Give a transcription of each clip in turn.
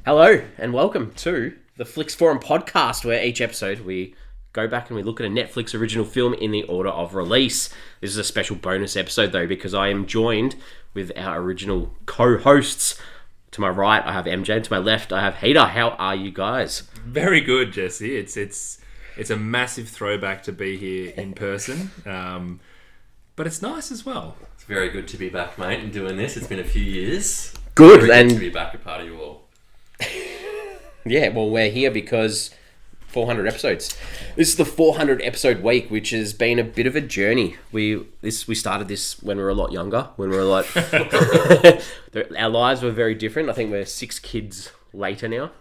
Hello and welcome to the Flix Forum podcast, where each episode we go back and we look at a Netflix original film in the order of release. This is a special bonus episode though, because I am joined with our original co-hosts. To my right, I have MJ, and to my left, I have Hader. How are you guys? Very good, Jesse. It's a massive throwback to be here in person, but it's nice as well. It's very good to be back, mate, and doing this. It's been a few years. Good, Very and good to be back a part of you all. yeah, well, we're here because 400 episodes. This is the 400 episode week, which has been a bit of a journey. We started this when we were a lot younger. When we were like, our lives were very different. I think we're 6 kids later now.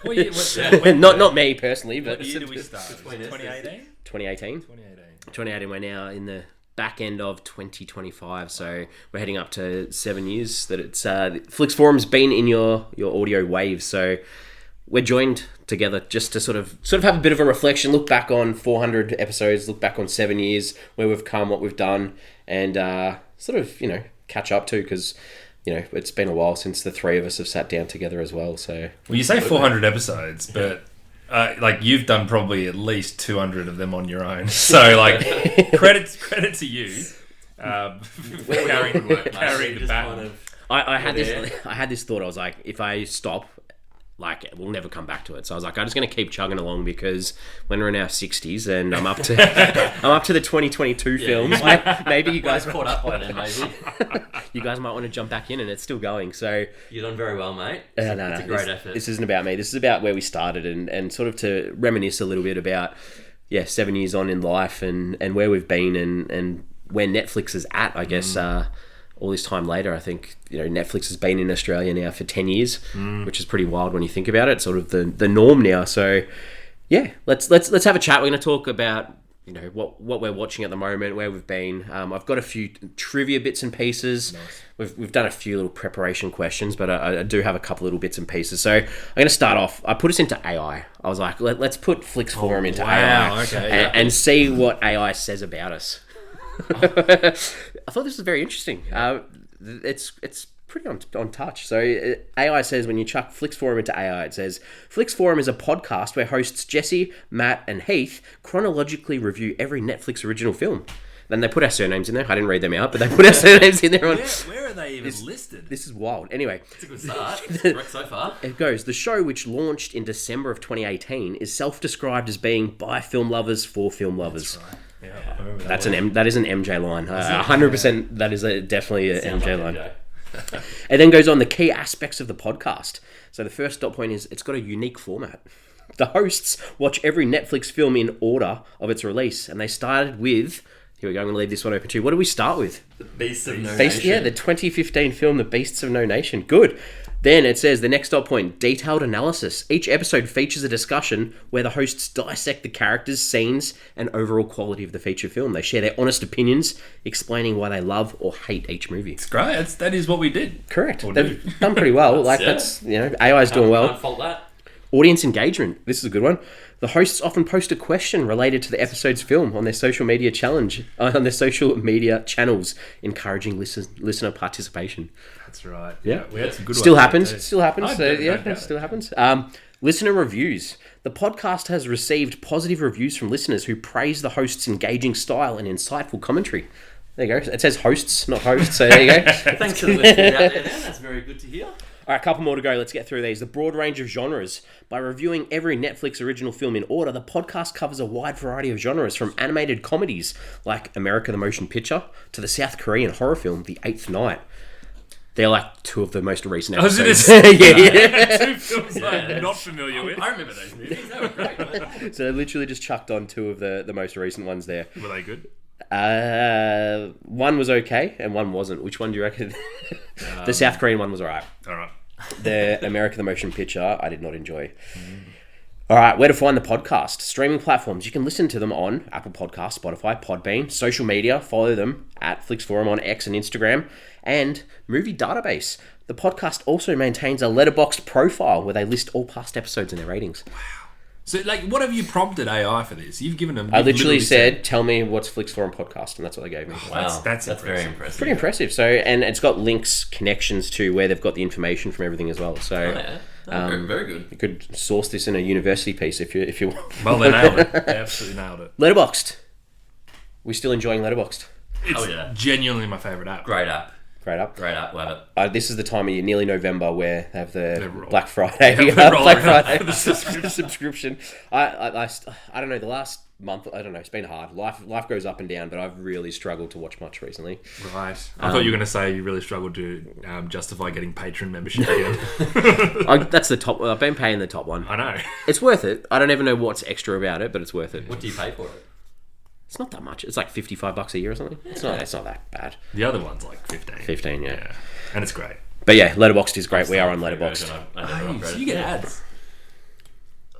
Well, yeah, not me personally, but what year did we start? 2018? 2018. 2018. We're now in the back end of 2025, so we're heading up to 7 years that it's Flix Forum's been in your audio waves. So we're joined together just to sort of have a bit of a reflection, look back on 400 episodes, look back on 7 years, where we've come, what we've done, and sort of catch up too, because it's been a while since the three of us have sat down together as well. So you say 400 episodes, but you've done probably at least 200 of them on your own. So credit to you carrying the baton. I had this thought. I was like, if I stop, we'll never come back to it. So I was like, I'm just going to keep chugging along, because when we're in our 60s and I'm up to the 2022 films, maybe you guys caught up by then. Maybe you guys might want to jump back in, and it's still going. So you've done very well, mate. No, it's a great effort. This isn't about me. This is about where we started, and sort of to reminisce a little bit about 7 years on in life and where we've been and where Netflix is at. I guess. All this time later, I think Netflix has been in Australia now for 10 years, which is pretty wild when you think about it. It's sort of the norm now. So yeah, let's have a chat. We're going to talk about what we're watching at the moment, where we've been. I've got a few trivia bits and pieces. Nice. We've done a few little preparation questions, but I do have a couple little bits and pieces. So I'm going to start off. I put us into AI. I was like, let's put Flix Forum into AI and see what AI says about us. I thought this was very interesting. It's pretty on touch. So AI says, when you chuck Flix Forum into AI, it says, Flix Forum is a podcast where hosts Jesse, Matt, and Heath chronologically review every Netflix original film. Then they put our surnames in there. I didn't read them out, but they put our surnames in there. Where are they even listed? This is wild. Anyway. It's a good start. It's correct so far. It goes, the show, which launched in December of 2018, is self-described as being by film lovers for film lovers. That's right. Yeah, that is an MJ line. 100%. That is definitely an MJ line. MJ. It then goes on the key aspects of the podcast. So the first dot point is it's got a unique format. The hosts watch every Netflix film in order of its release, and they started with. Here we go. I'm going to leave this one open to you. What do we start with? The Beasts of No Nation. Yeah, the 2015 film, The Beasts of No Nation. Good. Then it says the next dot point, detailed analysis. Each episode features a discussion where the hosts dissect the characters, scenes, and overall quality of the feature film. They share their honest opinions, explaining why they love or hate each movie. It's great. That is what we did. Correct. They've done pretty well. That's AI's doing well. Can't fault that. Audience engagement. This is a good one. The hosts often post a question related to the episode's film on their social media channels, encouraging listener participation. That's right. Yeah. We had some good Still ones happens. there too. Still happens. Still happens. Listener reviews. The podcast has received positive reviews from listeners who praise the host's engaging style and insightful commentary. There you go. It says hosts, not hosts. So there you go. Thanks to the listeners out there. That's very good to hear. All right, a couple more to go. Let's get through these. The broad range of genres. By reviewing every Netflix original film in order, the podcast covers a wide variety of genres, from animated comedies like America the Motion Picture to the South Korean horror film The Eighth Night. They're like two of the most recent episodes. Yeah. Two films I'm not familiar with. I remember those movies. They were great. So they literally just chucked on two of the most recent ones there. Were they good? One was okay and one wasn't. Which one do you reckon? The South Korean one was alright. Alright. The America the Motion Picture, I did not enjoy. Alright, where to find the podcast? Streaming platforms. You can listen to them on Apple Podcasts, Spotify, Podbean, social media. Follow them at Flix Forum on X and Instagram. And Movie Database. The podcast also maintains a Letterboxd profile where they list all past episodes and their ratings. Wow. So, what have you prompted AI for this? You've given them... I literally said, tell me what's Flix Forum podcast, and that's what they gave me. Wow, that's very impressive. Pretty impressive. So, and it's got links, connections to where they've got the information from everything as well. So, Very good. You could source this in a university piece if you want. Well, they nailed it. They absolutely nailed it. Letterboxd. We still enjoying Letterboxd? It's Oh, yeah. genuinely my favourite app. Great app. Great up. Great app. Love it. This is the time of year, nearly November, where they have the roll. Black Friday, Yeah, roll Black around. Friday subscription. I don't know. The last month, I don't know. It's been hard. Life goes up and down, but I've really struggled to watch much recently. Right. I thought you were going to say you really struggled to justify getting Patreon membership again. That's the top. I've been paying the top one. I know. It's worth it. I don't even know what's extra about it, but it's worth it. What do you pay for it? It's not that much. It's like $55 a year or something. It's not that bad. The other one's like 15. 15, yeah. Yeah. And it's great. But yeah, Letterboxd is great. We are on Letterboxd. So you get ads.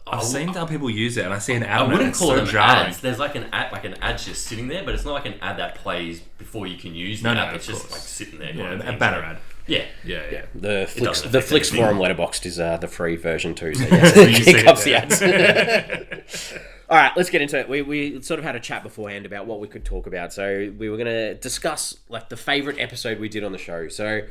I've seen how people use it, and I see an ad. I wouldn't it's call so them jarring. ads. There's like an ad's just sitting there, but it's not like an ad that plays before you can use the No, app. of It's just course. like sitting there. Yeah, kind of a thing. banner ad. Yeah. Yeah. The doesn't the affect Flix anything. Forum Letterboxd is the free version too. So yes, You it see it covers the there. ads. All right, let's get into it. We sort of had a chat beforehand about what we could talk about. So we were going to discuss like the favorite episode we did on the show. So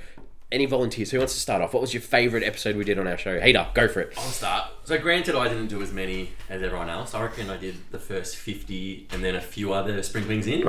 any volunteers? Who wants to start off? What was your favorite episode we did on our show? Hater, go for it. I'll start. So granted, I didn't do as many as everyone else. I reckon I did the first 50 and then a few other sprinklings in.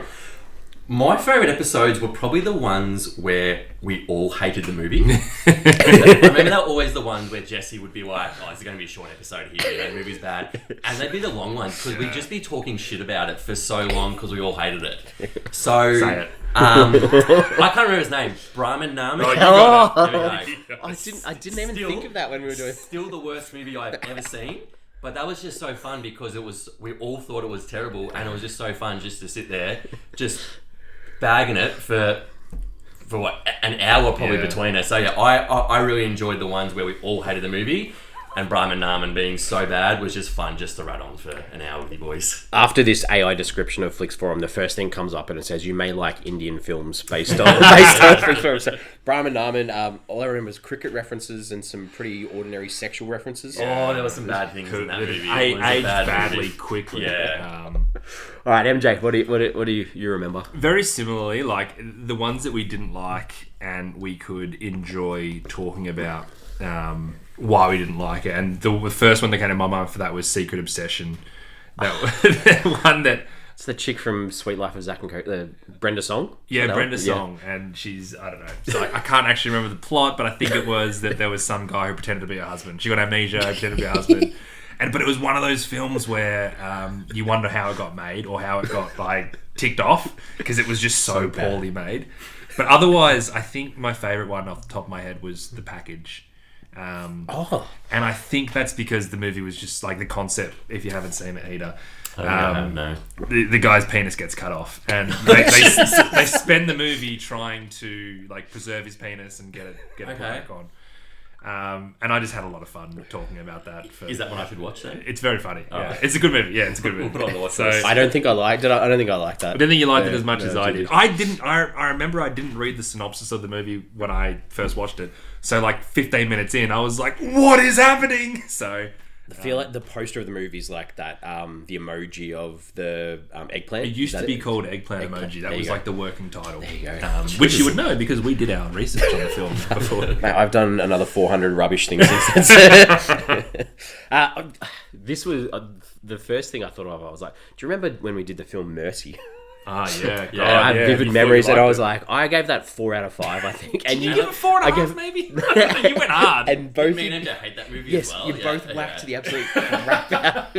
My favourite episodes were probably the ones where we all hated the movie. Remember, they were always the ones where Jesse would be like, oh, this is going to be a short episode here, you know, the movie's bad. And they'd be the long ones because we'd just be talking shit about it for so long because we all hated it. So, Say it. I can't remember his name. Brahman Nami. Oh, you got it. There we go. I didn't even think of that when we were doing. Still the worst movie I've ever seen. But that was just so fun because we all thought it was terrible and it was just so fun just to sit there, just bagging it for what, an hour probably Yeah. between us. So yeah, I really enjoyed the ones where we all hated the movie, and Brahman Naman being so bad was just fun just to rat on for an hour with you boys. After this AI description of Flix Forum, the first thing comes up and it says you may like Indian films based on Flix Forum. So Brahman Naman, all I remember is cricket references and some pretty ordinary sexual references. Oh, there were some bad things in that movie. It was a Aged bad badly movie. quickly. Yeah. All right, MJ, what do you remember? Very similarly, like the ones that we didn't like and we could enjoy talking about why we didn't like it. And the first one that came to my mind for that was Secret Obsession. That the one that... It's the chick from Sweet Life of Zack and Cody, the Brenda Song. Yeah, No? Brenda Yeah. Song, and she's, I don't know, so I can't actually remember the plot, but I think it was that there was some guy who pretended to be her husband. She got amnesia, pretended to be her husband. But it was one of those films where you wonder how it got made or how it got like ticked off because it was just so poorly made. But otherwise, I think my favourite one off the top of my head was The Package. And I think that's because the movie was just like the concept, if you haven't seen it either. No. The guy's penis gets cut off, and they spend the movie trying to like preserve his penis and get it put back on. And I just had a lot of fun talking about that. Is that one I should watch then? It's very funny. Yeah, right. it's a good movie. Yeah, it's a good movie. We'll put it on the watch So list. I don't think I liked it. I don't think I liked that. I didn't think you liked it Yeah, as much as no, I it did. is. I didn't. I remember I didn't read the synopsis of the movie when I first watched it. So like 15 minutes in, I was like, "What is happening?" So I feel like the poster of the movie is like that, the emoji of the eggplant. it used Is to that be it? called Eggplant Eggplant. Emoji. There That you was go. like the working title. There you go. Which you would know because we did our research on the film before. Mate, I've done another 400 rubbish things since then. This was the first thing I thought of. I was like, do you remember when we did the film Mercy? Ah, yeah. God, Yeah, I have yeah. vivid You memories, thought and you I was liked like, I gave that 4 out of 5, I think. And it. You give it 4.5, I gave- maybe? You went hard. And both Me and MJ hate that movie yes, as well. you Yeah, both yeah. whacked the absolute crap out.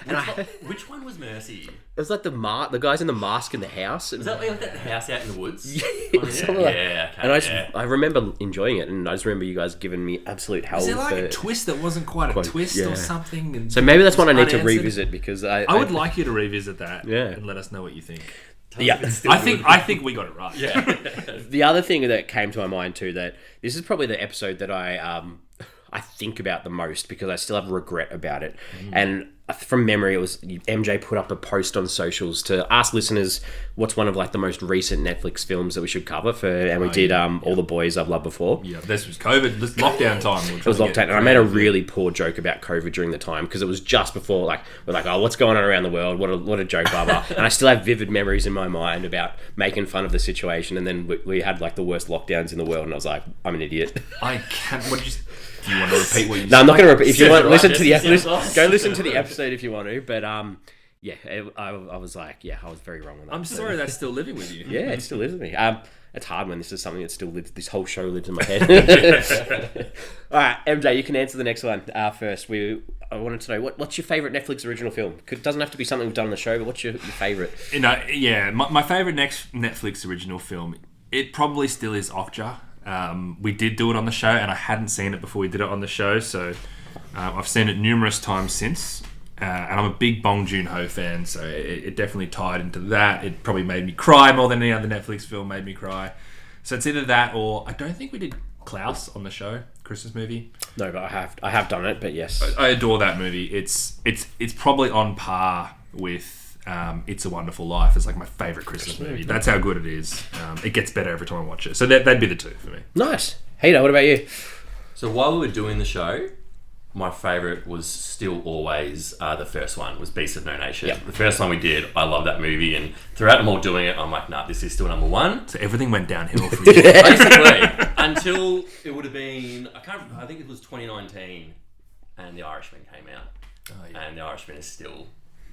And Which one was Mercy? it was like the guys in the mask in the house. And, Was that like that house out in the woods? Yeah, Oh, something like- yeah, okay, and yeah. I remember enjoying it, and I just remember you guys giving me absolute hell. Was there like for, a twist that wasn't quite a twist yeah. or something? And So maybe that's one I need to unanswered? revisit because I would like you to revisit that Yeah. and let us know what you think. Yeah. I think we got it right. Yeah. The other thing that came to my mind too, that this is probably the episode that I think about the most because I still have regret about it. And from memory, it was MJ put up a post on socials to ask listeners what's one of like the most recent Netflix films that we should cover and we did All the Boys I've Loved Before. Yeah, this was COVID, this lockdown time. It was lockdown, and I made a really poor joke about COVID during the time because it was just before, like, we're like, oh, what's going on around the world? What a joke, blah blah. And I still have vivid memories in my mind about making fun of the situation, and then we had like the worst lockdowns in the world, and I was like, I'm an idiot. I can't. What did you? Do you want to repeat what you said? No, I'm not going to repeat. If you want, listen to the Go listen to the episode if you want to. But yeah, I was like, I was very wrong on that. I'm sorry that's still living with you. Yeah, it still lives with me. It's hard when this is something that still lives. This whole show lives in my head. All right, MJ, you can answer the next one first. I wanted to know what's your favourite Netflix original film? It doesn't have to be something we've done on the show, but what's your favourite? My favourite Netflix original film, it probably still is Okja. We did do it on the show, and I hadn't seen it before we did it on the show, so I've seen it numerous times since. And I'm a big Bong Joon-ho fan, so it definitely tied into that. It probably made me cry more than any other Netflix film made me cry. So it's either that or I don't think we did Klaus on the show, Christmas movie. No, but I have done it, but yes. I adore that movie. It's probably on par with It's a Wonderful Life. It's like my favourite Christmas movie. That's how good it is. It gets better every time I watch it. So that'd be the two for me. Nice. Hader, what about you? So while we were doing the show, my favourite was still always the first one, was Beast of No Nation. Yep. The first one we did, I love that movie, and throughout them all doing it, I'm like, nah, this is still number one. So everything went downhill for you. Basically, until it would have been, I think it was 2019, and The Irishman came out. Oh, yeah. And The Irishman is still,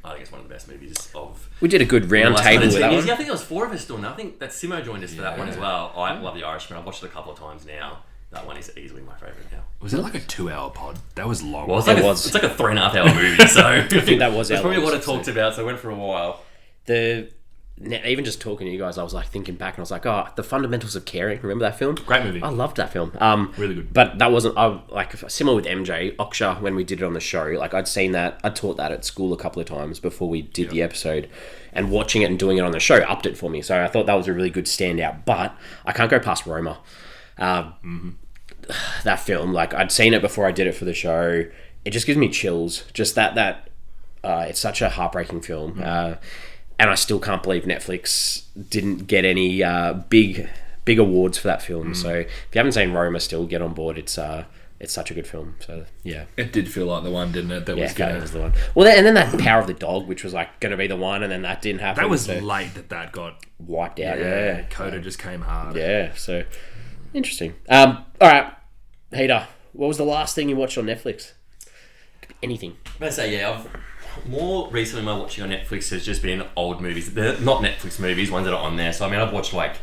I think it's one of the best movies of... We did a good round table with that one. I think there was 4 of us doing that. I think that Simo joined us for that one as well. I love The Irishman. I've watched it a couple of times now. That one is easily my favourite now. Was it like a 2-hour pod? That was long. Well, it's like a 3.5 hour movie, so... I think that was that's probably what it talked about, so it went for a while. Even just talking to you guys, I was like thinking back, and I was like, oh, The Fundamentals of Caring. Remember that film? Great movie. I loved that film. Really good. But that wasn't similar with MJ Oksha when we did it on the show. Like I'd seen that, I taught that at school a couple of times before we did the episode, and watching it and doing it on the show upped it for me. So I thought that was a really good standout. But I can't go past Roma. That film, like I'd seen it before I did it for the show. It just gives me chills. Just that it's such a heartbreaking film. And I still can't believe Netflix didn't get any big awards for that film. So if you haven't seen Roma, still get on board. It's such a good film. So yeah, it did feel like the one, didn't it? That was the one. Well, and then that Power of the Dog, which was like going to be the one, and then that didn't happen. That was late that got wiped out. Yeah, Coda just came hard. Yeah, so interesting. All right, Hader, what was the last thing you watched on Netflix? Could be anything. I'd say more recently my watching on Netflix has just been old movies. They're not Netflix movies, ones that are on there. So I mean, I've watched like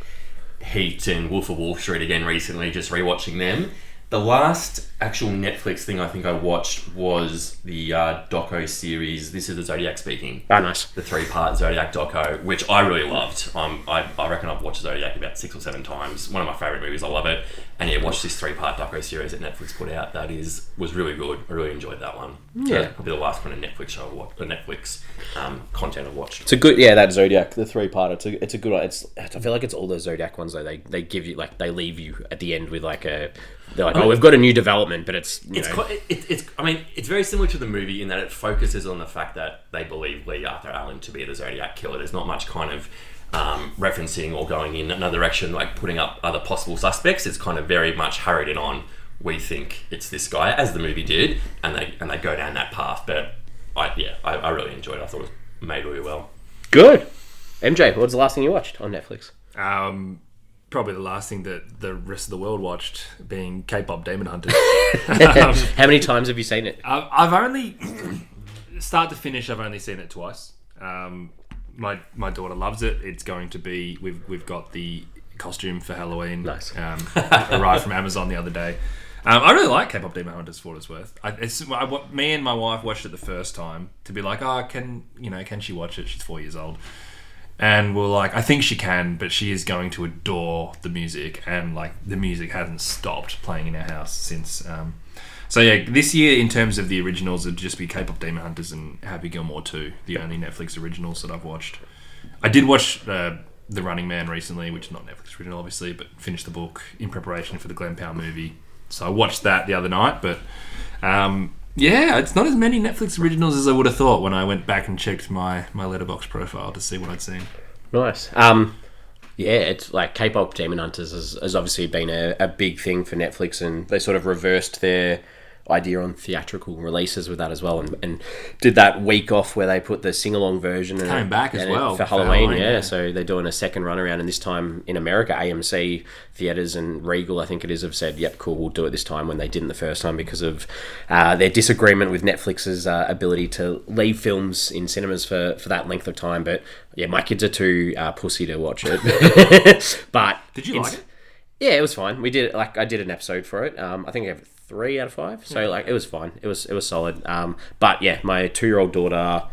Heat and Wolf of Wall Street again recently, just rewatching them. The last actual Netflix thing I think I watched was the doco series This Is the Zodiac Speaking. Oh, nice. The 3-part Zodiac doco, which I really loved. I reckon I've watched Zodiac about 6 or 7 times. One of my favourite movies. I love it. And yeah, watched this 3-part doco series that Netflix put out. That was really good. I really enjoyed that one. Yeah, so probably the last kind of Netflix show I watched, the Netflix content I've watched. It's a good, that Zodiac, the 3-part. It's a good one. I feel like it's all those Zodiac ones though. They give you they leave you at the end with like a. They're like, we've got a new development, but it's very similar to the movie in that it focuses on the fact that they believe Lee Arthur Allen to be the Zodiac killer. There's not much kind of referencing or going in another direction, like putting up other possible suspects. It's kind of very much hurried in on, we think it's this guy, as the movie did, and they go down that path. But I really enjoyed it. I thought it was made really well. Good. MJ, what was the last thing you watched on Netflix? Probably the last thing that the rest of the world watched, being K-pop Demon Hunters. How many times have you seen it? I've only start to finish. I've only seen it twice. My daughter loves it. It's going to be. We've got the costume for Halloween. Nice. Arrived from Amazon the other day. I really like K-pop Demon Hunters for what it's worth. Me and my wife watched it the first time to be like, can she watch it? She's 4 years old. And we're like, I think she can, but she is going to adore the music, and like the music hasn't stopped playing in our house since. So yeah, this year in terms of the originals, it'd just be K-pop Demon Hunters and Happy Gilmore 2, the only Netflix originals that I've watched. I did watch The Running Man recently, which is not Netflix original obviously, but finished the book in preparation for the Glen Powell movie. So I watched that the other night, but Yeah, it's not as many Netflix originals as I would have thought when I went back and checked my Letterboxd profile to see what I'd seen. Nice. Yeah, it's like K-pop Demon Hunters has obviously been a big thing for Netflix, and they sort of reversed their idea on theatrical releases with that as well, and did that week off where they put the sing-along version coming back as well for Halloween, yeah. So they're doing a second run around, and this time in America, AMC theaters and Regal, I think it is, have said, yep, cool, we'll do it this time, when they didn't the first time because of their disagreement with Netflix's ability to leave films in cinemas for that length of time. But yeah, my kids are too pussy to watch it. But did you like it? Yeah, it was fine. We did I did an episode for it. I think I have 3 out of 5. So it was fine. It was solid. But yeah, my 2-year-old daughter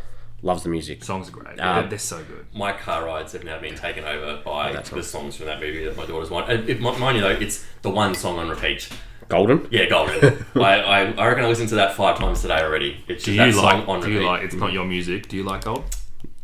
loves the music. Songs are great. They're so good. My car rides have now been taken over by the songs from that movie that my daughters want. Mind you though, it's the one song on repeat. Golden? Yeah, Golden. I reckon I listened to that 5 times today already. It's just that song on repeat. It's not your music. Do you like Gold?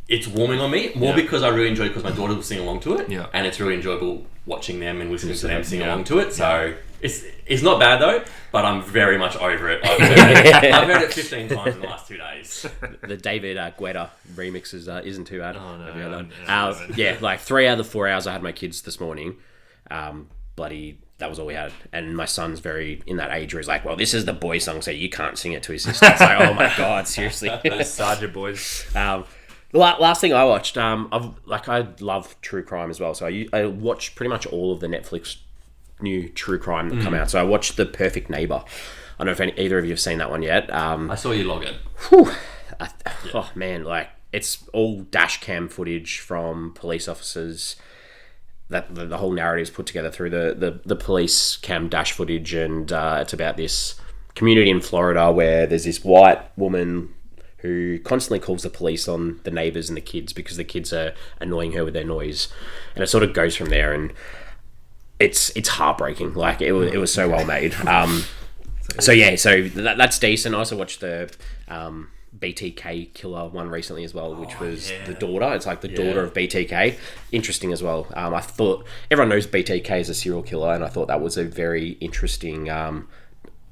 It's warming on me because I really enjoy it because my daughter will sing along to it. Yeah. And it's really enjoyable watching them and listening to them sing along to it. So it's not bad though, but I'm very much over it. I've heard it 15 times in the last 2 days. The David Guetta remix isn't too bad. Oh, no. Have you heard that? Yeah, like 3 out of the 4 hours I had my kids this morning, that was all we had. And my son's very in that age where he's like, well, this is the boy song, so you can't sing it to his sister. It's like, oh my God, seriously. Those Sergeant boys. The last thing I watched, I love true crime as well. So I watch pretty much all of the Netflix new true crime that come out. So I watched The Perfect Neighbor. I don't know if either of you have seen that one yet. I saw you log it. Oh man, like it's all dash cam footage from police officers. That the whole narrative is put together through the police cam dash footage, and it's about this community in Florida where there's this white woman who constantly calls the police on the neighbours and the kids because the kids are annoying her with their noise, and it sort of goes from there. And it's heartbreaking. Like it was so well made. So that's decent. I also watched the BTK killer one recently as well, which was the daughter. It's like the daughter of BTK. Interesting as well. I thought everyone knows BTK is a serial killer, and I thought that was a very interesting.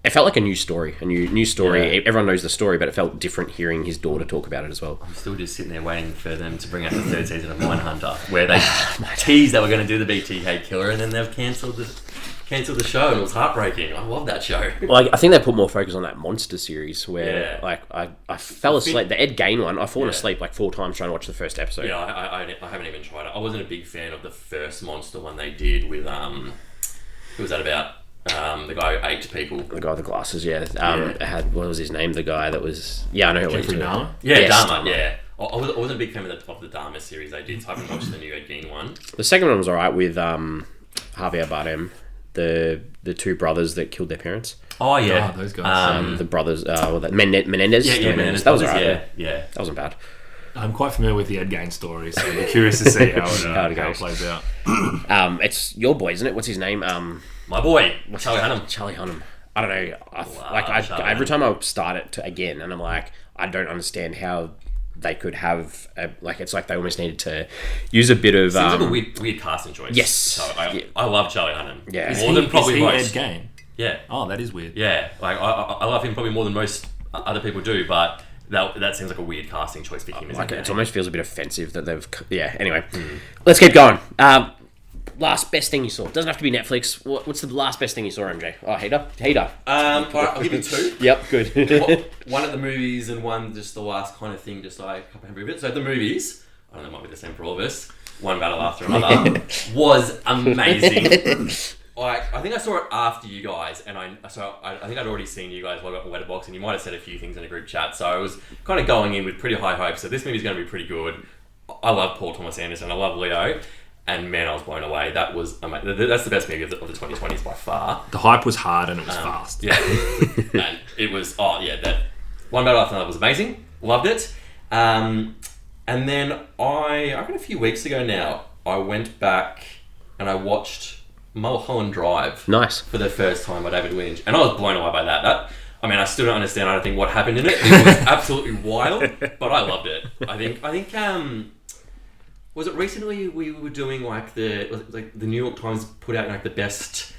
It felt like a new story. Yeah. Everyone knows the story, but it felt different hearing his daughter talk about it as well. I'm still just sitting there waiting for them to bring out the 3rd season of Mindhunter, where they teased they were going to do the BTK killer, and then they've cancelled the show, and it was heartbreaking. I love that show. Well, I think they put more focus on that monster series where, I fell asleep. The Ed Gein one, I've fallen asleep like 4 times trying to watch the first episode. Yeah, I haven't even tried it. I wasn't a big fan of the first monster one they did with who was that about? The guy who ate people. The guy with the glasses, what was his name? The guy that was... Yeah, I know who it was. Dahmer? Yeah, Dahmer, yeah. I wasn't a big fan of the Dahmer series they did, so I haven't watched the new Ed Gein one. The second one was alright with Javier Bardem, the 2 brothers that killed their parents. Oh, yeah. Those guys. The brothers... Menendez. Yeah, Menendez. That was alright. Yeah. That wasn't bad. I'm quite familiar with the Ed Gein story, so I'm curious to see how it plays out. It's your boy, isn't it? What's his name? My boy, Charlie Hunnam. Charlie Hunnam. I don't know. Every time I start it again, and I'm like, I don't understand how they could have it's like they almost needed to use a bit of. Seems like a weird casting choice. Yes, so I love Charlie Hunnam. Yeah, more than probably most. Ed Gein? Yeah. Oh, that is weird. Yeah, like I love him probably more than most other people do, but that seems like a weird casting choice for him. It almost feels a bit offensive that they've. Yeah. Anyway, let's keep going. Last best thing you saw. Doesn't have to be Netflix. What's the last best thing you saw, MJ? Oh, Hater. I'll give you 2. Yep, good. One at the movies and one just the last kind of thing, just like a couple of bit. So the movies, I don't know, it might be the same for all of us. One battle after another was amazing. I think I saw it after you guys, and I think I'd already seen you guys log up on Letterboxd, and you might have said a few things in a group chat. So I was kind of going in with pretty high hopes. So this movie's going to be pretty good. I love Paul Thomas Anderson. I love Leo. And man, I was blown away. That was amazing. That's the best movie of the 2020s by far. The hype was hard and it was fast. Yeah. And it was, that One Battle After Another was amazing. Loved it. And then I reckon a few weeks ago now, I went back and I watched Mulholland Drive. Nice. For the first time by David Lynch. And I was blown away by that. I still don't understand, I don't think, what happened in it. It was absolutely wild, but I loved it. I think, was it recently we were doing the New York Times put out the best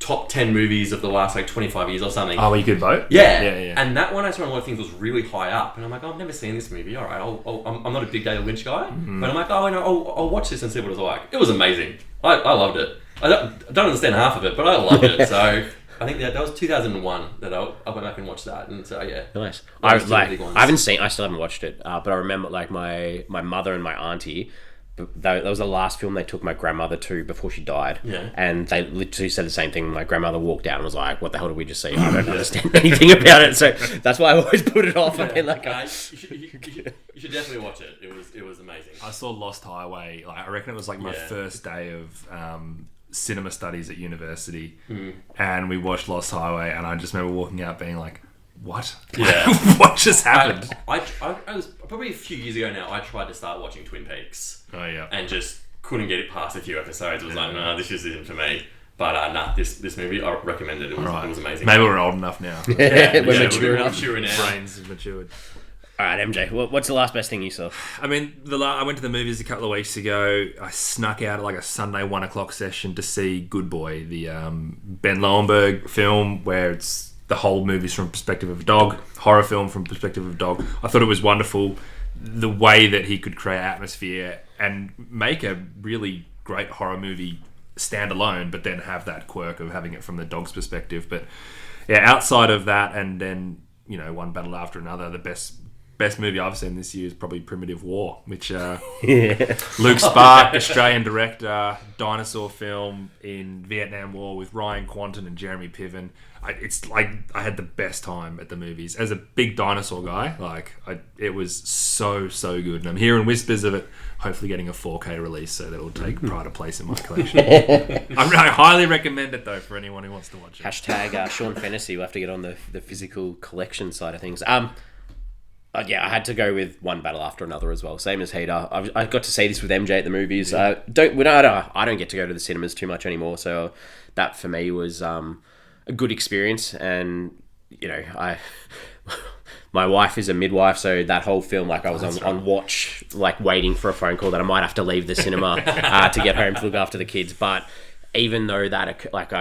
top 10 movies of the last like 25 years or something. Oh, well, you could vote? Yeah. Yeah. And that one I saw on a lot of things was really high up. And I'm like, oh, I've never seen this movie. All right, I'm not a big David Lynch guy. But I'm like, I'll watch this and see what it's like. It was amazing. I loved it. I don't understand half of it, but I loved it. So I think that was 2001 that I went back and watched that. And so, yeah. Nice. I still haven't watched it. But I remember like my mother and my auntie, that was the last film they took my grandmother to before she died. Yeah. And they literally said the same thing. My grandmother walked out and was like, what the hell did we just see? I don't understand anything about it. So that's why I always put it off. And like, you should definitely watch it. It was amazing. I saw Lost Highway. Like, I reckon it was like my first day of cinema studies at university. And we watched Lost Highway, and I just remember walking out being like, what? Yeah. What just happened? I was probably a few years ago now. I tried to start watching Twin Peaks. Oh yeah. And just couldn't get it past a few episodes. It was like, no, this just isn't for me. But this movie I recommend it. It was amazing. Maybe we're old enough now. We're mature enough. Brains have matured. All right, MJ, what's the last best thing you saw? I mean, I went to the movies a couple of weeks ago. I snuck out at like a Sunday 1 o'clock session to see Good Boy, the Ben Lowenberg film where it's the whole movie's from the perspective of a dog, horror film from the perspective of a dog. I thought it was wonderful, the way that he could create atmosphere and make a really great horror movie standalone, but then have that quirk of having it from the dog's perspective. But yeah, outside of that, and then, you know, one battle after another, the best movie I've seen this year is probably Primitive War, which Luke Spark, Australian director, dinosaur film in Vietnam War with Ryan Quanten and Jeremy Piven. It's like I had the best time at the movies. As a big dinosaur guy, it was so good. And I'm hearing whispers of it hopefully getting a 4K release, so that it'll take pride of place in my collection. I highly recommend it though for anyone who wants to watch it. Hashtag Sean Fantasy. We'll have to get on the physical collection side of things. Yeah, I had to go with One Battle After Another as well. Same as Heater. I got to see this with MJ at the movies. I don't get to go to the cinemas too much anymore, so that for me was a good experience. And you know, my wife is a midwife, so that whole film, like I was on watch, like waiting for a phone call that I might have to leave the cinema to get home to look after the kids. But even though that, like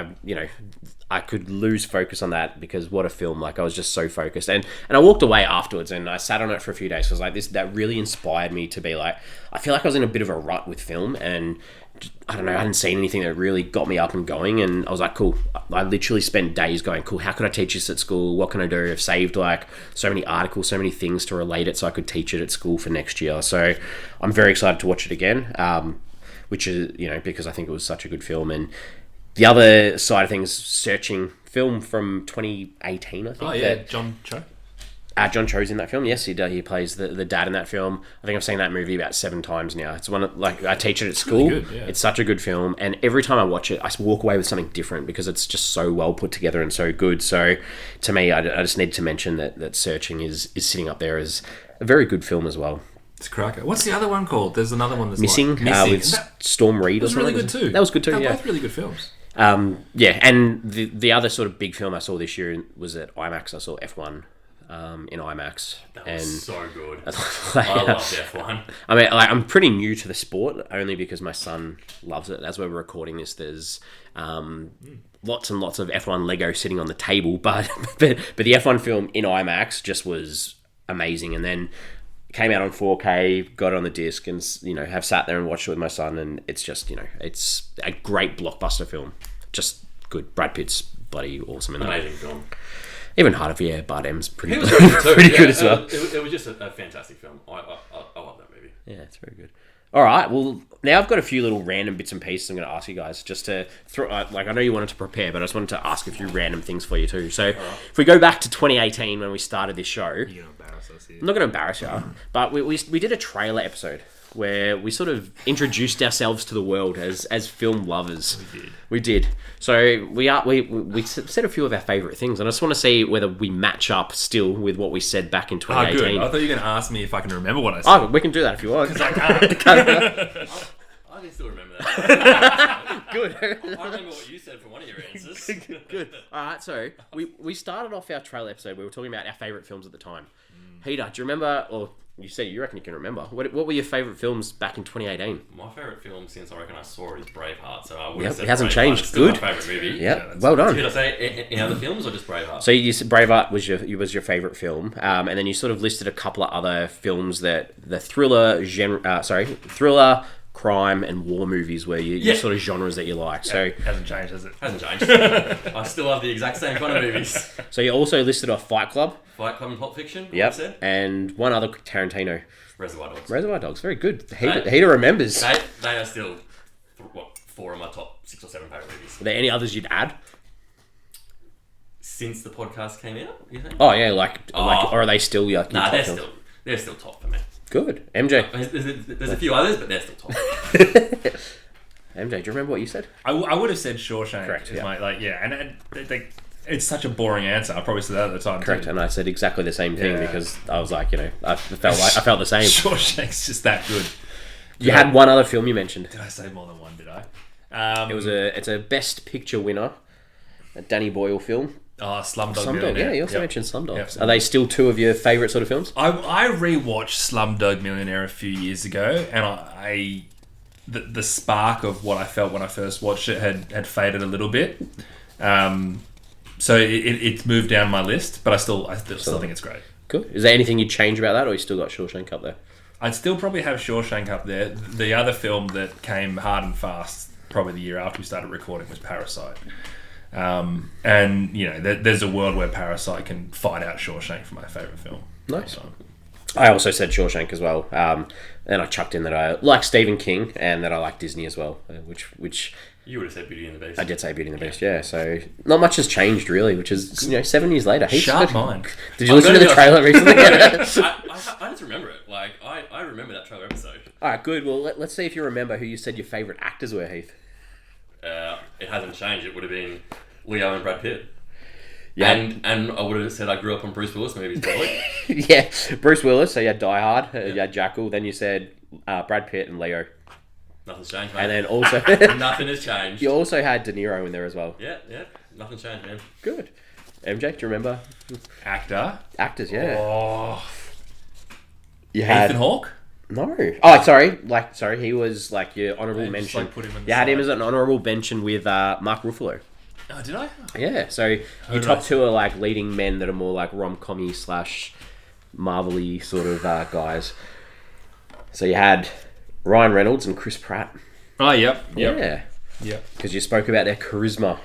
I could lose focus on that because what a film. Like I was just so focused. And I walked away afterwards and I sat on it for a few days. So I was like, that really inspired me to be like, I feel like I was in a bit of a rut with film and I don't know, I hadn't seen anything that really got me up and going. And I was like, cool. I literally spent days going, cool, how could I teach this at school? What can I do? I've saved like so many articles, so many things to relate it so I could teach it at school for next year. So I'm very excited to watch it again, which is, you know, because I think it was such a good film. And the other side of things, searching film from 2018, I think. Oh, yeah, John Cho. John Cho's in that film. Yes, he plays the dad in that film. I think I've seen that movie about 7 times now. It's one of, like, I teach it at school. Really good, yeah. It's such a good film, and every time I watch it, I walk away with something different because it's just so well put together and so good. So, to me, I just need to mention that Searching is sitting up there as a very good film as well. It's a cracker. What's the other one called? There's another one that's Missing. With Storm Reid or something. That was really good too. That was good too. They're yeah, both really good films. Yeah, and the other sort of big film I saw this year was at IMAX. I saw F1 in IMAX. That was so good. Like, I love F1. I mean, like, I'm pretty new to the sport only because my son loves it. As we're recording this, there's lots and lots of F1 Lego sitting on the table, but the F1 film in IMAX just was amazing. And then came out on 4K, got it on the disc, and have sat there and watched it with my son, and it's just it's a great blockbuster film, just good. Brad Pitt's bloody awesome in that. Amazing film. Even Javier Bardem's pretty good, good as well. It was just a fantastic film. I love that movie. Yeah, it's very good. All right, well, now I've got a few little random bits and pieces I'm going to ask you guys just to throw. Like, I know you wanted to prepare, but I just wanted to ask a few random things for you too. So, if we go back to 2018 when we started this show, You're gonna embarrass us here. I'm not going to embarrass you, but we did a trailer episode where we sort of introduced ourselves to the world as film lovers. We did. So we said a few of our favourite things, and I just want to see whether we match up still with what we said back in 2018. Good. I thought you were going to ask me if I can remember what I said. Oh, we can do that if you want. Because I can't. I can still remember that. Good. I remember what you said for one of your answers. Good. All right, so we started off our trailer episode. We were talking about our favourite films at the time. Peter, do you remember, or you said you reckon you can remember, what were your favourite films back in 2018? My favourite film since I reckon I saw it is Braveheart. So I would Yep, have said it hasn't Braveheart changed. is still Good. my favourite movie. Yeah, well done. Did I say any other films or just Braveheart? So you said Braveheart was your favourite film, and then you sort of listed a couple of other films that the thriller thriller, crime, and war movies were your sort of genres that you like. So Hasn't changed, has it? Hasn't changed. I still love the exact same kind of movies. so you also listed off Fight Club. Fight Club and Pulp Fiction. Yep, Said. and one other Tarantino. Reservoir Dogs. Reservoir Dogs, very good. Heater remembers. They are still, 4 of my top 6 or 7 favourite movies. Are there any others you'd add? Since the podcast came out, you think? Oh yeah, or are they still your Nah, top films? they're still top for me. Good. MJ. There's a few others, but they're still top. MJ, do you remember what you said? I would have said Shawshank. Correct, Is yeah. my, and it's such a boring answer. I probably said that at the time. Correct, too. and I said exactly the same thing Yeah. because I was like, I felt the same. Shawshank's just that good. You had one other film you mentioned. Did I say more than one? Did I? It's a Best Picture winner, a Danny Boyle film. Slumdog Slumdog, Millionaire. yeah, you also Yep. mentioned Slumdog. Yep. Are they still two of your favourite sort of films? I rewatched Slumdog Millionaire a few years ago, and the spark of what I felt when I first watched it had faded a little bit. So it's moved down my list, but I still think it's great. Good. Is there anything you'd change about that, or you still got Shawshank up there? I'd still probably have Shawshank up there. The other film that came hard and fast, probably the year after we started recording, was Parasite. And there's a world where Parasite can fight out Shawshank for my favourite film. Nice. I also said Shawshank as well, and I chucked in that I like Stephen King and that I like Disney as well, which You would have said Beauty and the Beast. I did say Beauty and the Beast, yeah. So not much has changed really, which is 7 years later. Sharp mind. Did you listen to the trailer recently? I just remember it. Like I remember that trailer episode. All right, good. Well, let's see if you remember who you said your favourite actors were, Heath. It hasn't changed. It would have been Leo and Brad Pitt. Yeah. And I would have said I grew up on Bruce Willis movies probably. Yeah, Bruce Willis. So you had Die Hard, you had Jackal. Then you said Brad Pitt and Leo. Nothing's changed, mate. And then also Nothing has changed. you also had De Niro in there as well. Yeah. Nothing's changed, man. Good. MJ, do you remember Actor. actors? Yeah. Oh, You had Ethan Hawke. No. Oh, sorry. He was like your honourable Just, mention. put him in the You had him side. as an honourable mention with Mark Ruffalo. Oh, did I? Yeah. So your did top I- two are like leading men that are more like rom-commy / Marvel-y sort of guys. So you had Ryan Reynolds and Chris Pratt. Oh, yep. Yeah. Yep. Because you spoke about their charisma.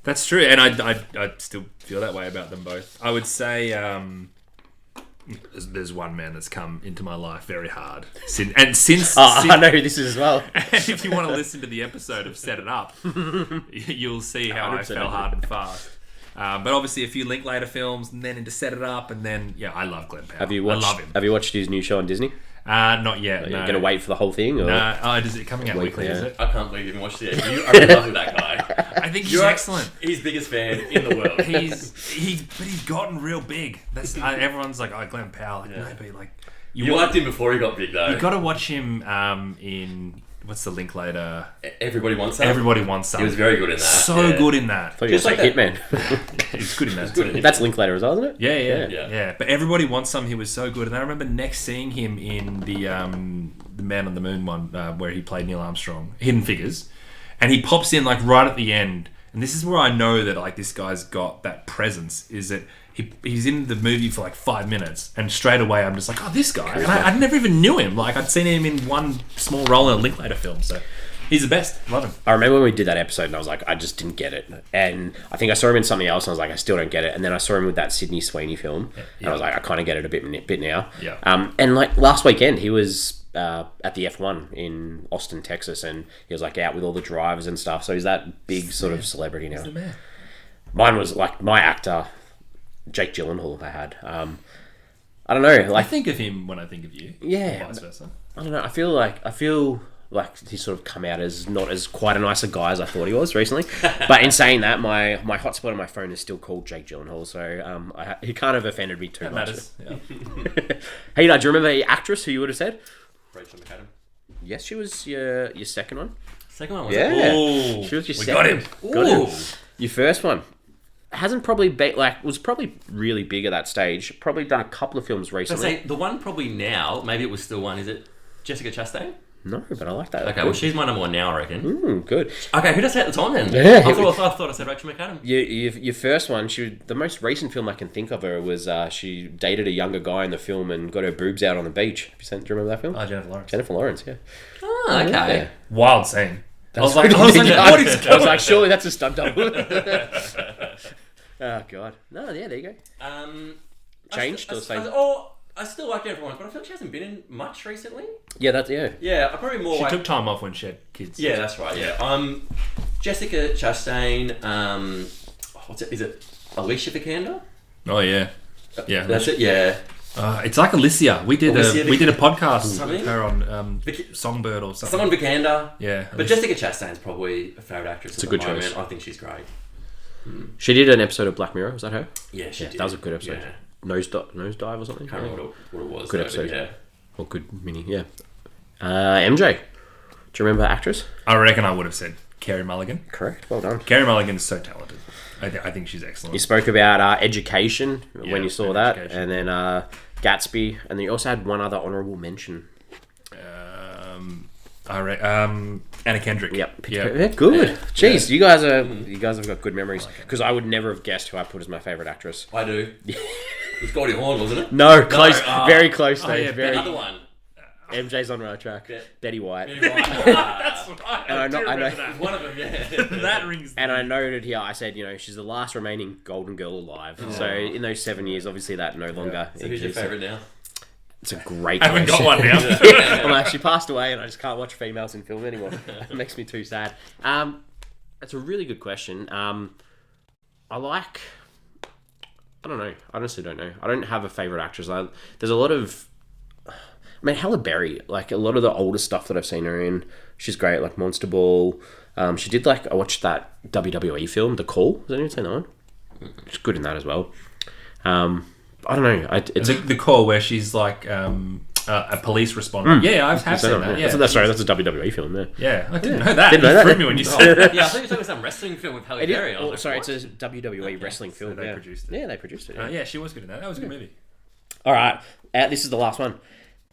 That's true, and I still feel that way about them both. I would say there's one man that's come into my life very hard, since I know who this is as well. if you want to listen to the episode of Set It Up, you'll see how I 100% fell hard and fast. But obviously, a few Linklater films, and then into Set It Up, and then I love Glenn Powell. I love him. Have you watched his new show on Disney? Not yet. Are No. you going to wait for the whole thing? Or? Is it coming out weekly? Is it? I can't believe you even watched it. I really love that guy. I think he's excellent. He's biggest fan in the world. But he's gotten real big. That's everyone's like, oh, Glenn Powell. Like, no, but like You liked him before he got big, though. You got to watch him in what's the Linklater? Everybody Wants Some. Everybody Wants Some. He was very good in that. So good in that. I thought you were Just like saying that. Hitman. He's good in that. good in too. That's Linklater as well, isn't it? Yeah. But Everybody Wants Some. He was so good, and I remember next seeing him in the Man on the Moon one where he played Neil Armstrong, Hidden Figures, and he pops in like right at the end. And this is where I know that like this guy's got that presence. Is that he's in the movie for like 5 minutes, and straight away I'm just like, oh, this guy. And I never even knew him. Like I'd seen him in one small role in a Linklater film. So he's the best. Love him. I remember when we did that episode and I was like, I just didn't get it. And I think I saw him in something else and I was like, I still don't get it. And then I saw him with that Sydney Sweeney film and I was like, I kind of get it a bit now. Yeah. And like last weekend, he was at the F1 in Austin, Texas, and he was like out with all the drivers and stuff. So he's that big sort of celebrity now. He's the man. Mine was like my actor, Jake Gyllenhaal. I had. I don't know. I Like think of him when I think of you. Yeah. Or vice versa. I don't know. I feel like he's sort of come out as not as quite a nicer guy as I thought he was recently. But in saying that, my hotspot on my phone is still called Jake Gyllenhaal, so he kind of offended me too That much. matters. Yeah. Hey, do you remember the actress who you would have said? Rachel McAdams. Yes, she was your second one. Second one was Yeah, Ooh, she was your we second. got him. Got him. Ooh. Your first one. hasn't probably been like was probably really big at that stage. Probably done a couple of films I recently. say the one probably now, maybe it was still one. Is it Jessica Chastain? No, but I like that. Okay, well she's my number one now, I reckon. Good. Okay, who did I say at the time then? Yeah. I thought I said Rachel McAdams. Your first one, the most recent film I can think of her was she dated a younger guy in the film and got her boobs out on the beach. Do you remember that film? Jennifer Lawrence. Jennifer Lawrence, yeah. Oh, okay. Yeah. Wild scene. I was Pretty like, big. what is I was like, surely that's a stunt double. Oh god. No, yeah, there you go. Changed or same? I still like Jennifer Lawrence, but I feel like she hasn't been in much recently. Yeah, Yeah, I probably more. She took time off when she had kids. Yeah, that's right. Yeah. Jessica Chastain. What's it? Is it Alicia Vikander? Oh yeah. Yeah. That's it. Yeah. It's like Alicia. We did a podcast with her on Songbird or something. Someone Vikander. Yeah. But Jessica Chastain's probably a favourite actress. It's a at good the moment. choice. I think she's great. She did an episode of Black Mirror. Was that her? Yeah, she did. That was a good episode. Yeah. Nosedive or something. Can't remember what it was. Good though, episode. but yeah. Or good mini. Yeah. MJ. Do you remember the actress? I reckon I would have said Carey Mulligan. Correct. Well done. Carey Mulligan is so talented. I think she's excellent. You spoke about Education when you saw and that, Education. and then Gatsby, and then you also had one other honourable mention. Anna Kendrick. Yep. Yep. Yeah, good. Yeah. Jeez, you guys have got good memories. Because I would never have guessed who I put as my favourite actress. I do. It was Goldie Hawn, wasn't it? No, close, very close. Though. yeah, very. Another one. MJ's on the right track. Betty White. That's right. And I know. One of them, yeah. That rings. And I noted here, I said, she's the last remaining Golden Girl alive. So in those 7 years, obviously that no longer So who's your exists. favourite now? It's a great I haven't got question. one now. Well, she passed away, and I just can't watch females in film anymore. It makes me too sad. That's a really good question. I don't know. I honestly don't know. I don't have a favourite actress. There's a lot of... Halle Berry, like a lot of the older stuff that I've seen her in, she's great, like Monster Ball. She did I watched that WWE film, The Call. Has anyone seen that one? She's good in that as well. I don't know. It's the call where she's like a police responder. Yeah, I have seen that. Yeah. That's a WWE film. Yeah. Yeah, I didn't know that. Didn't know You that. threw me when you said that. Yeah, I thought you were talking about some wrestling film with Halle Berry. Sorry, it's a WWE wrestling film. they yeah. produced it. Yeah, they produced it. Yeah, she was good in that. That was a good movie. All right, this is the last one.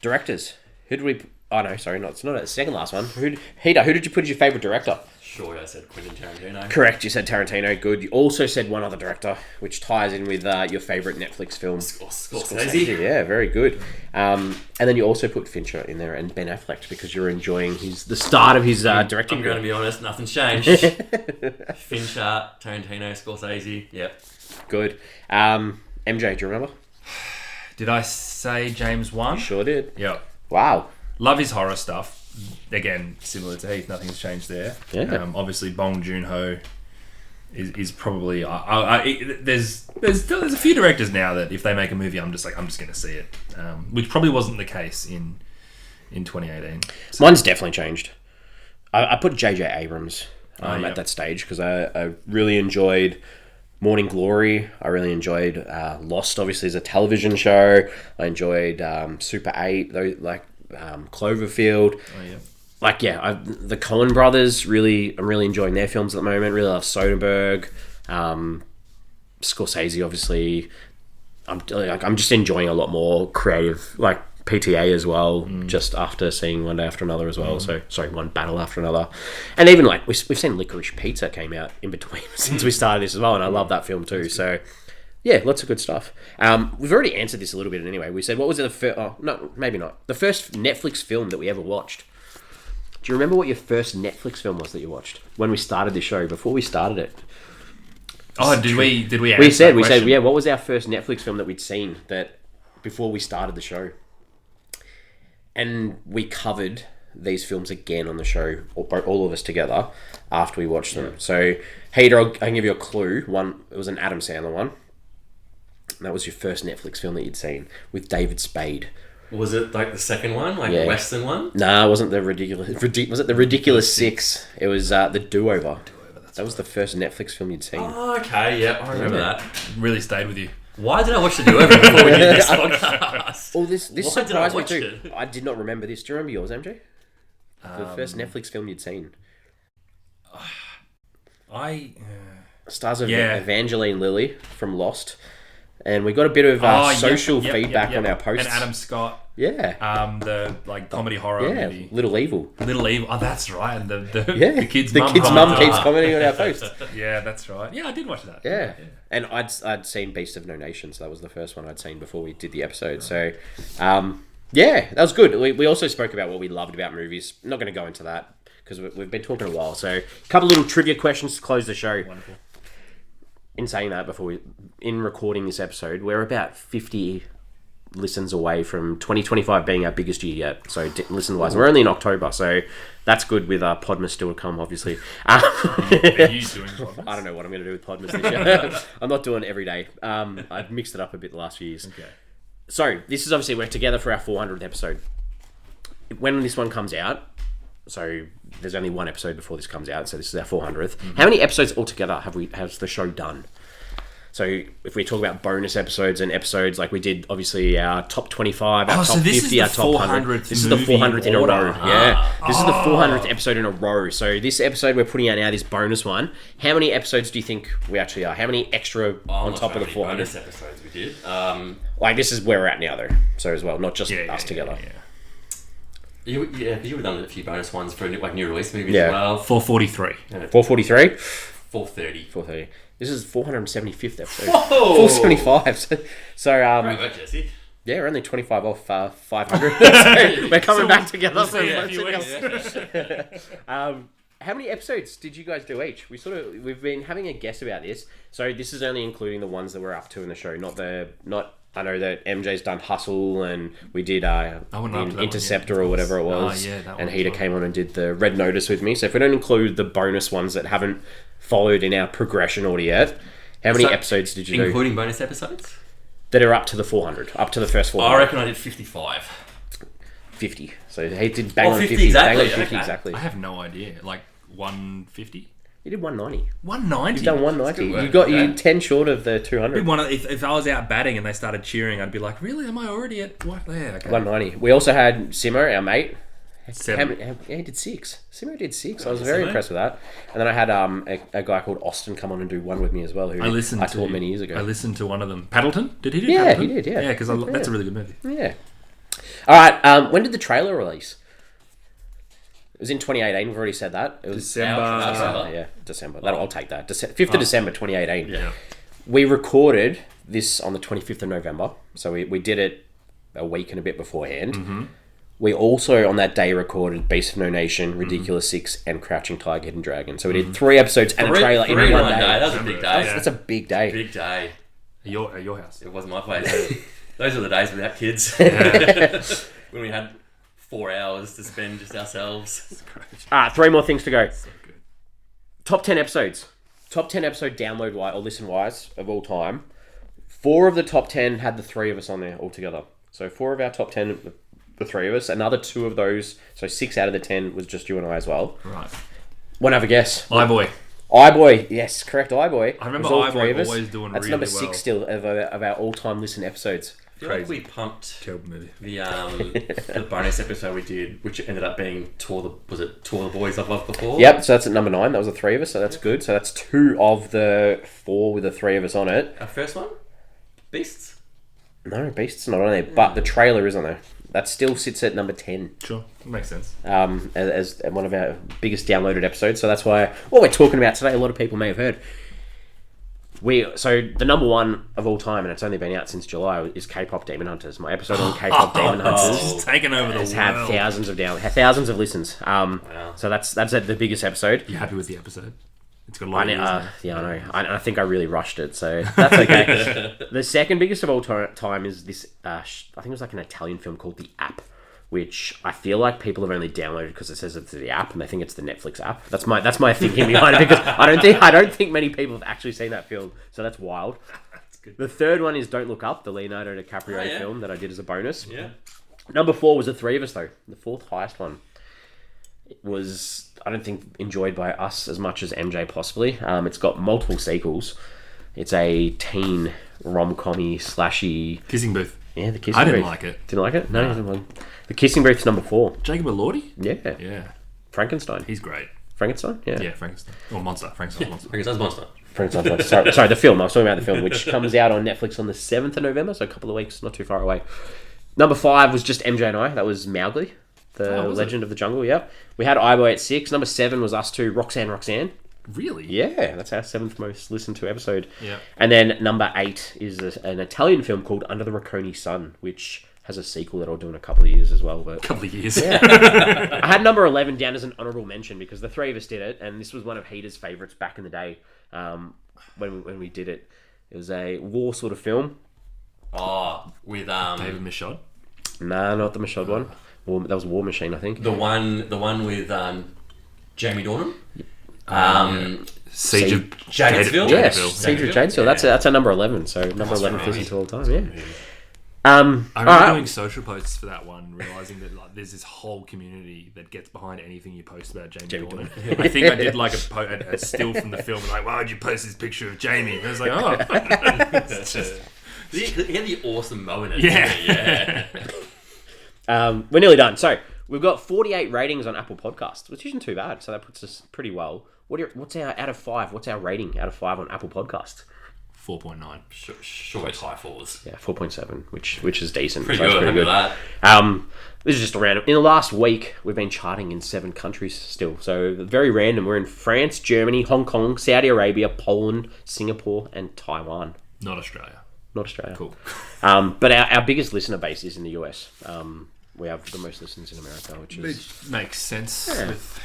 Directors. Who did we? Oh no, sorry, it's not the second last one. Who did you put as your favourite director? Sure, I said Quentin Tarantino. Correct, you said Tarantino. Good. You also said one other director, which ties in with your favourite Netflix film. Scorsese. Yeah, very good. And then you also put Fincher in there and Ben Affleck because you're enjoying the start of his directing. I'm going to be honest, nothing's changed. Fincher, Tarantino, Scorsese. Yep. Good. MJ, do you remember? Did I say James Wan? Sure did. Yep. Wow. Love his horror stuff. Again, similar to Heath, nothing's changed there. Yeah. Obviously, Bong Joon-ho is probably... there's a few directors now that if they make a movie, I'm just going to see it. Which probably wasn't the case in 2018. So, Mine's definitely changed. I put J.J. Abrams yep. at that stage because I really enjoyed Morning Glory. I really enjoyed Lost, obviously, as a television show. I enjoyed Super 8, Cloverfield. oh, yeah. The Coen brothers, I'm really enjoying their films at the moment. Really love Soderbergh. Scorsese, obviously. I'm just enjoying a lot more creative, like PTA as well, just after seeing One Day After Another as well. So, sorry, One Battle After Another. And even we've seen Licorice Pizza came out in between since we started this as well, and I love that film too. So, yeah, lots of good stuff. We've already answered this a little bit anyway. We said, what was the first... Oh, no, maybe not. The first Netflix film that we ever watched. Do you remember what your first Netflix film was that you watched when we started this show, before we started it? Oh, did we answer We said, question? what was our first Netflix film that we'd seen that before we started the show? And we covered these films again on the show, all of us together, after we watched them. So, Hader, I can give you a clue. It was an Adam Sandler one. And that was your first Netflix film that you'd seen with David Spade. Was it like the second one, Yeah. Western one? Nah, it wasn't the ridiculous. Was it the Ridiculous Six? It was the Do Over. That was the first Netflix film you'd seen. Oh, okay, yep, I remember that. Really stayed with you. Why did I watch the Do Over before we did this podcast? Oh, this Why did I surprised me watch too. it? I did not remember this. Do you remember yours, MJ? The first Netflix film you'd seen. I Stars of Yeah. Evangeline Lilly from Lost. And we got a bit of social feedback on our posts. And Adam Scott. Yeah. The comedy horror movie. Little Evil. Little Evil. Oh, that's right. And the kid's the mum. kid's mum keeps commenting on our post. Yeah, that's right. Yeah, I did watch that. Yeah. And I'd seen Beast of No Nation, so that was the first one I'd seen before we did the episode. So, yeah, that was good. We also spoke about what we loved about movies. I'm not going to go into that because we've been talking a while. So, a couple little trivia questions to close the show. Wonderful. In saying that, in recording this episode, we're about 50 listens away from 2025 being our biggest year yet. So listen-wise, we're only in October, so that's good with Podmas still to come, obviously. Are you doing Podmas? I don't know what I'm going to do with Podmas this year. I'm not doing it every day. I've mixed it up a bit the last few years. Okay. So this is obviously we're together for our 400th episode. When this one comes out, so there's only one episode before this comes out, so this is our 400th. Mm-hmm. How many episodes altogether has the show done? So if we talk about bonus episodes and episodes, like we did obviously our top 25, our top 50, our top 100. This is the 400th in a row. Yeah. This is the 400th episode in a row. So this episode we're putting out now, this bonus one, how many episodes do you think we actually are? How many extra on top of the 400? Bonus episodes we did. Like this is where we're at now though. So as well, not just us together. You would have done a few bonus ones for new release movies as well. 443. 443? 430. 430. This is 475th episode. Whoa! 475. So Great work, Jesse. Yeah, we're only 25 off 500. So we're coming back together. How many episodes did you guys do each? We've been having a guess about this. So this is only including the ones that we're up to in the show, I know that MJ's done Hustle and we did Interceptor or whatever it was. And Heater came on and did the Red Notice with me. So if we don't include the bonus ones that haven't followed in our progression order yet, how many episodes did you do? Including bonus episodes? That are up to the 400, up to the first 400. I reckon I did 55. 50. So he did bang on 50 exactly. Bang on 50 exactly. I have no idea. Like 150? You did 190. 190? You've done 190. You 10 short of the 200. If I was out batting and they started cheering, I'd be like, really? Am I already at what? Yeah, okay. 190. We also had Simo, our mate. 7. He did 6. Simo did 6. I was very impressed with that. And then I had a guy called Austin come on and do one with me as well, who I taught many years ago. I listened to one of them. Paddleton? Did he do Paddleton? Yeah, he did, yeah. Yeah, because that's a really good movie. Yeah. All right, when did the trailer release? It was in 2018. We've already said that. It was December. December. I'll take that. 5th of December 2018. Yeah. We recorded this on the 25th of November. So we did it a week and a bit beforehand. Mm-hmm. We also, on that day, recorded Beast of No Nation, Ridiculous 6, and Crouching Tiger, Hidden Dragon. So we did 3 episodes and a trailer in one day. That was a big day. That's a big day. Big day. At your house. It wasn't my place. Those were the days without kids. When we had 4 hours to spend just ourselves. 3 more things to go. So good. Top 10 episodes. Top 10 episode download wise or listen wise of all time. 4 of the top 10 had the 3 of us on there altogether. So 4 of our top 10, the 3 of us. Another 2 of those, so 6 out of the 10 was just you and I as well. Right. Want to have a guess? iBoy. iBoy, yes, correct. iBoy. I remember iBoy always doing That's really number well. 6 still of our all-time listen episodes. I feel like we pumped movie. the bonus episode we did, which ended up being Tour the Boys I've loved before? Yep, so that's at number 9. That was the 3 of us, so that's good. So that's 2 of the 4 with the 3 of us on it. Our first one? Beasts? No, Beast's not on there, but the trailer is on there. That still sits at number 10. Sure, that makes sense. As one of our biggest downloaded episodes. So that's why what we're talking about today, a lot of people may have heard. So the number 1 of all time, and it's only been out since July, is K-pop Demon Hunters. My episode on K-pop Demon Hunters It's taken over the world. has had thousands of listens. Wow. So that's the biggest episode. You happy with the episode? It's got a lot of yeah, I know. I think I really rushed it, so that's okay. The second biggest of all time is this, I think it was like an Italian film called The App, which I feel like people have only downloaded because it says it's the app and they think it's the Netflix app. That's my thinking behind it, because I don't think many people have actually seen that film, so that's wild. That's good. The third one is Don't Look Up, the Leonardo DiCaprio film that I did as a bonus. Yeah. Number 4 was the 3 of us though. The 4th highest one. It was, I don't think, enjoyed by us as much as MJ possibly. It's got multiple sequels. It's a teen rom-com-y, slashy... Kissing Booth. Yeah, the Kissing Booth. I didn't like it. Didn't like it? No, you didn't. The Kissing Booth's number 4. Jacob Elordi? Yeah. Yeah. Frankenstein. He's great. Frankenstein? Yeah. Yeah, Frankenstein. Or Monster. Frankenstein's Monster. Frankenstein's Monster. Prince of Netflix. Sorry, the film. I was talking about the film, which comes out on Netflix on the 7th of November, so a couple of weeks, not too far away. Number 5 was just MJ and I. That was Mowgli, the Legend of the Jungle. Yeah, we had iBoy at 6. Number 7 was us two, Roxanne. Really? Yeah, that's our 7th most listened to episode. Yeah. And then number 8 is an Italian film called Under the Rocconi Sun, which has a sequel that I'll do in a couple of years as well. But Couple of years. I had number 11 down as an honourable mention because the three of us did it, and this was one of Heater's favourites back in the day when we did it. It was a war sort of film. Oh, with David Michaud? Nah, not the Michaud one. That was War Machine, I think. the one with Jamie Dornan. Siege of Jadesville? Yes, Jadesville. Siege of Jadesville. That's our number 11. So number 11 right. listen to all the time. Yeah. I remember doing social posts for that one, realizing that like there's this whole community that gets behind anything you post about Jamie Dornan. I think I did like a still from the film, like, why would you post this picture of Jamie? And I was like, oh, it's just He had the awesome mo in it. yeah. We're nearly done. So we've got 48 ratings on Apple Podcasts, which isn't too bad. So that puts us pretty well. What's our out of 5? What's our rating out of 5 on Apple Podcasts? 4.9. Sure, it's high fours. Yeah, 4.7, which is decent. Pretty So it's good. pretty Happy with that. This is just a random. In the last week, we've been charting in 7 countries still. So very random. We're in France, Germany, Hong Kong, Saudi Arabia, Poland, Singapore, and Taiwan. Not Australia. Not Australia. Cool. But our biggest listener base is in the US. We have the most listens in America, which is... Which makes sense with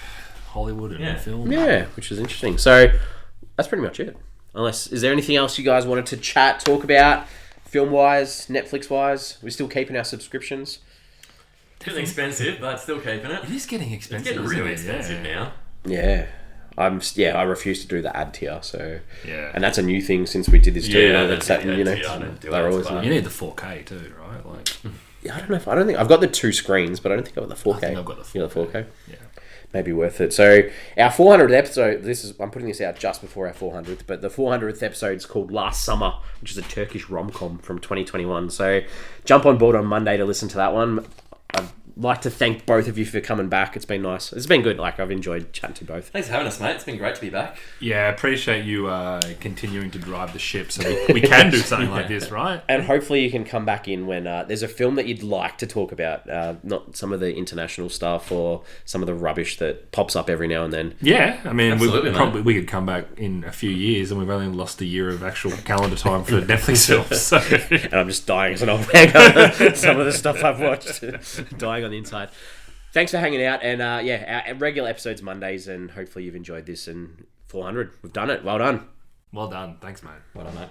Hollywood and film. Yeah, which is interesting. So that's pretty much it. Is there anything else you guys wanted to talk about, film-wise, Netflix-wise? We're still keeping our subscriptions. It's expensive, but still keeping it. It is getting It's expensive. getting really isn't it? expensive now. Yeah. I refuse to do the ad tier, so... Yeah. And that's a new thing since we did this too. Yeah, that's that's that, it, you know, yeah, I don't do they're it, always... but- You need the 4K too, right? Like, Yeah, I don't think... I've got the 2 screens, but I don't think I've got the 4K. I think I've got the 4K. You got the 4K? yeah. Maybe worth it. So our 400th episode, I'm putting this out just before our 400th, but the 400th episode is called Last Summer, which is a Turkish rom-com from 2021. So jump on board on Monday to listen to that one. I'd like to thank both of you for coming back. It's been nice. It's been good. Like, I've enjoyed chatting to both. Thanks for having us, mate. It's been great to be back. Yeah, I appreciate you continuing to drive the ship so we can do something like this, right? And hopefully you can come back in when there's a film that you'd like to talk about, not some of the international stuff or some of the rubbish that pops up every now and then. Yeah, I mean, Absolutely, we could come back in a few years, and we've only lost a year of actual calendar time for Netflix films. So. And I'm just dying as an old man. Some of the stuff I've watched, dying on the inside. Thanks for hanging out, and our regular episodes Mondays, and hopefully you've enjoyed this. And 400, we've done it. Well done. Well done, thanks, mate. Well done, mate.